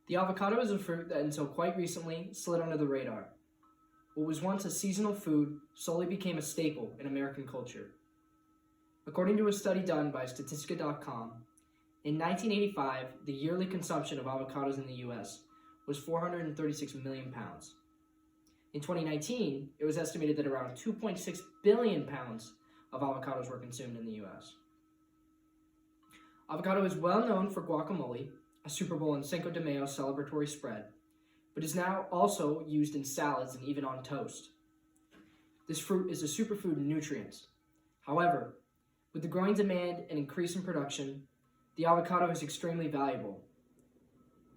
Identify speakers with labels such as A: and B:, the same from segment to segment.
A: The avocado is a fruit that until quite recently slid under the radar. What was once a seasonal food slowly became a staple in American culture. According to a study done by Statistica.com, in 1985, the yearly consumption of avocados in the U.S. was 436 million pounds. In 2019, it was estimated that around 2.6 billion pounds of avocados were consumed in the U.S. Avocado is well known for guacamole, a Super Bowl and Cinco de Mayo celebratory spread, but is now also used in salads and even on toast. This fruit is a superfood in nutrients. However, with the growing demand and increase in production, the avocado is extremely valuable.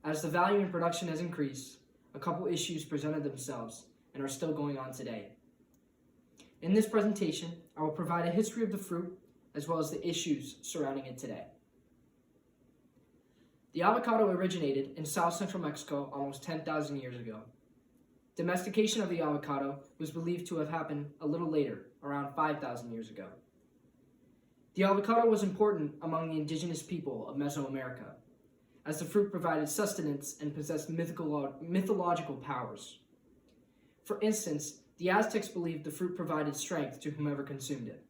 A: As the value in production has increased, a couple issues presented themselves and are still going on today. In this presentation, I will provide a history of the fruit as well as the issues surrounding it today. The avocado originated in South Central Mexico almost 10,000 years ago. Domestication of the avocado was believed to have happened a little later, around 5,000 years ago. The avocado was important among the indigenous people of Mesoamerica, as the fruit provided sustenance and possessed mythological powers. For instance, the Aztecs believed the fruit provided strength to whomever consumed it.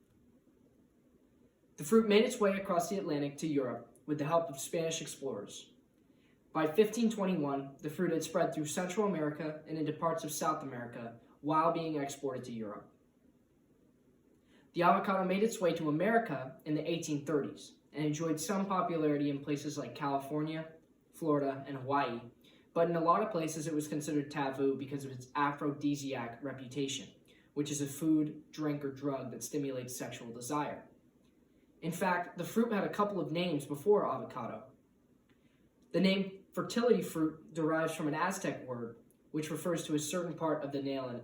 A: The fruit made its way across the Atlantic to Europe with the help of Spanish explorers. By 1521, the fruit had spread through Central America and into parts of South America while being exported to Europe. The avocado made its way to America in the 1830s and enjoyed some popularity in places like California, Florida, and Hawaii, but in a lot of places it was considered taboo because of its aphrodisiac reputation, which is a food, drink, or drug that stimulates sexual desire. In fact, the fruit had a couple of names before avocado. The name fertility fruit derives from an Aztec word, which refers to a certain part of the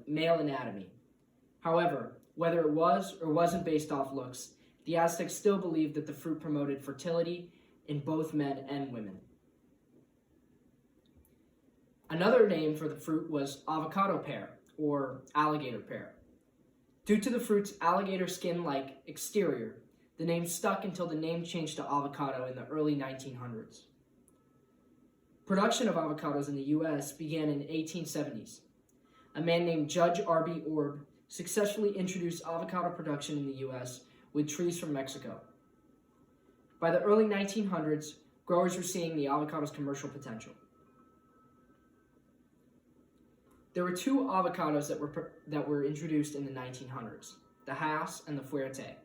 A: male anatomy. However, whether it was or wasn't based off looks, the Aztecs still believed that the fruit promoted fertility in both men and women. Another name for the fruit was avocado pear, or alligator pear. Due to the fruit's alligator skin-like exterior, the name stuck until the name changed to avocado in the early 1900s. Production of avocados in the U.S. began in the 1870s. A man named Judge R.B. Orb successfully introduced avocado production in the U.S. with trees from Mexico. By the early 1900s, growers were seeing the avocado's commercial potential. There were two avocados that were introduced in the 1900s, the Hass and the Fuerte.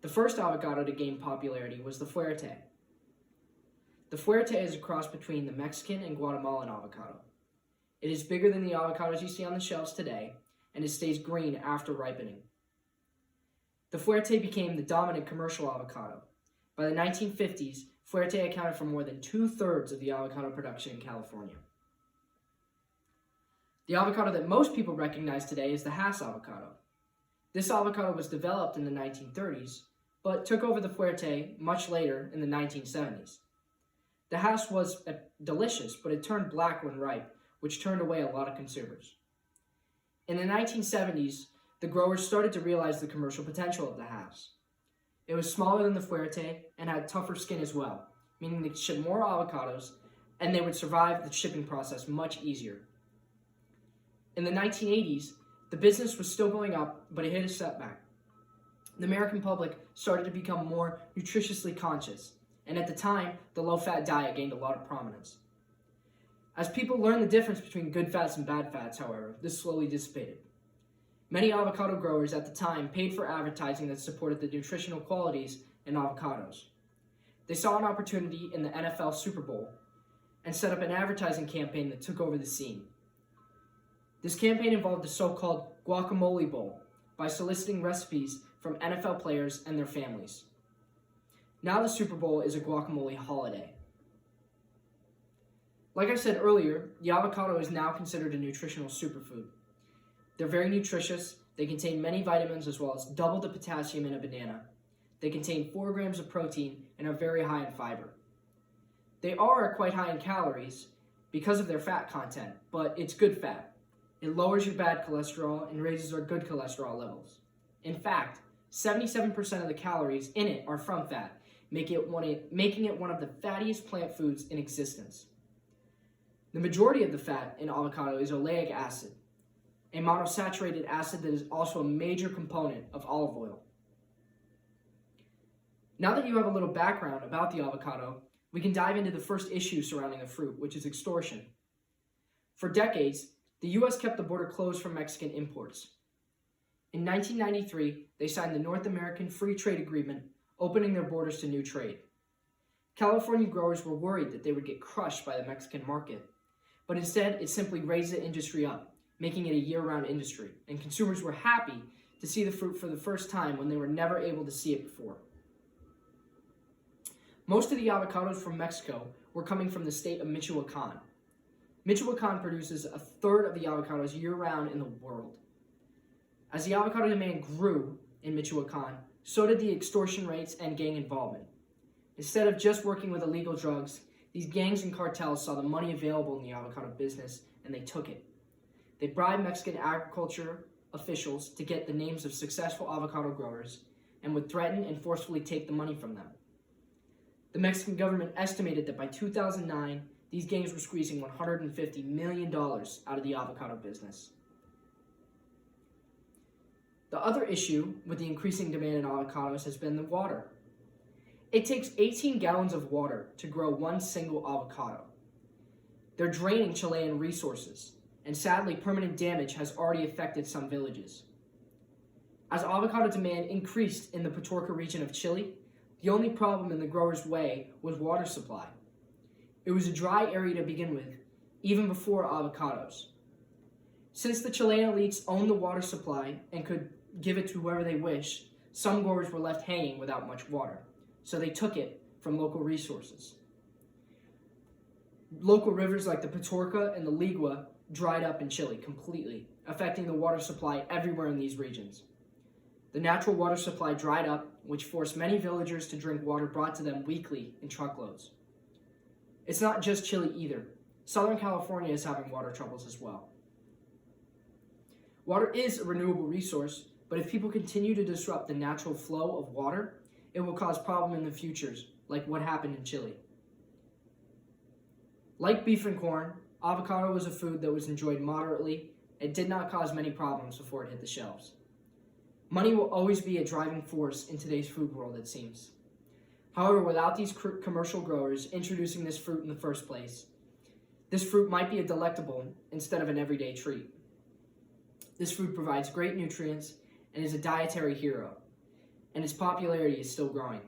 A: The first avocado to gain popularity was the Fuerte. The Fuerte is a cross between the Mexican and Guatemalan avocado. It is bigger than the avocados you see on the shelves today, and it stays green after ripening. The Fuerte became the dominant commercial avocado. By the 1950s, Fuerte accounted for more than 2/3 of the avocado production in California. The avocado that most people recognize today is the Hass avocado. This avocado was developed in the 1930s, but took over the Fuerte much later in the 1970s. The Hass was delicious, but it turned black when ripe, which turned away a lot of consumers. In the 1970s, the growers started to realize the commercial potential of the Hass. It was smaller than the Fuerte and had tougher skin as well, meaning they could ship more avocados and they would survive the shipping process much easier. In the 1980s, the business was still going up, but it hit a setback. The American public started to become more nutritiously conscious, and at the time, the low-fat diet gained a lot of prominence. As people learned the difference between good fats and bad fats, however, this slowly dissipated. Many avocado growers at the time paid for advertising that supported the nutritional qualities in avocados. They saw an opportunity in the NFL Super Bowl and set up an advertising campaign that took over the scene. This campaign involved the so-called Guacamole Bowl by soliciting recipes from NFL players and their families. Now the Super Bowl is a guacamole holiday. Like I said earlier, the avocado is now considered a nutritional superfood. They're very nutritious. They contain many vitamins as well as double the potassium in a banana. They contain 4 grams of protein and are very high in fiber. They are quite high in calories because of their fat content, but it's good fat. It lowers your bad cholesterol and raises our good cholesterol levels. In fact, 77% of the calories in it are from fat, making it one of the fattiest plant foods in existence. The majority of the fat in avocado is oleic acid, a monounsaturated acid that is also a major component of olive oil. Now that you have a little background about the avocado, we can dive into the first issue surrounding the fruit, which is extortion. For decades, the U.S. kept the border closed for Mexican imports. In 1993, they signed the North American Free Trade Agreement, opening their borders to new trade. California growers were worried that they would get crushed by the Mexican market, but instead it simply raised the industry up, making it a year-round industry, and consumers were happy to see the fruit for the first time when they were never able to see it before. Most of the avocados from Mexico were coming from the state of Michoacan. Michoacan produces a third of the avocados year-round in the world. As the avocado demand grew in Michoacan, so did the extortion rates and gang involvement. Instead of just working with illegal drugs, these gangs and cartels saw the money available in the avocado business and they took it. They bribed Mexican agriculture officials to get the names of successful avocado growers and would threaten and forcefully take the money from them. The Mexican government estimated that by 2009, these gangs were squeezing $150 million out of the avocado business. The other issue with the increasing demand in avocados has been the water. It takes 18 gallons of water to grow one single avocado. They're draining Chilean resources, and sadly, permanent damage has already affected some villages. As avocado demand increased in the Petorca region of Chile, the only problem in the growers' way was water supply. It was a dry area to begin with, even before avocados. Since the Chilean elites owned the water supply and could give it to whoever they wished, some growers were left hanging without much water, so they took it from local resources. Local rivers like the Petorca and the Ligua dried up in Chile completely, affecting the water supply everywhere in these regions. The natural water supply dried up, which forced many villagers to drink water brought to them weekly in truckloads. It's not just Chile either. Southern California is having water troubles as well. Water is a renewable resource, but if people continue to disrupt the natural flow of water, it will cause problems in the future, like what happened in Chile. Like beef and corn, avocado was a food that was enjoyed moderately and did not cause many problems before it hit the shelves. Money will always be a driving force in today's food world, it seems. However, without these commercial growers introducing this fruit in the first place, this fruit might be a delectable instead of an everyday treat. This fruit provides great nutrients and is a dietary hero, and its popularity is still growing.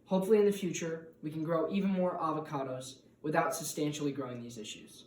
A: Hopefully in the future, we can grow even more avocados without substantially growing these issues.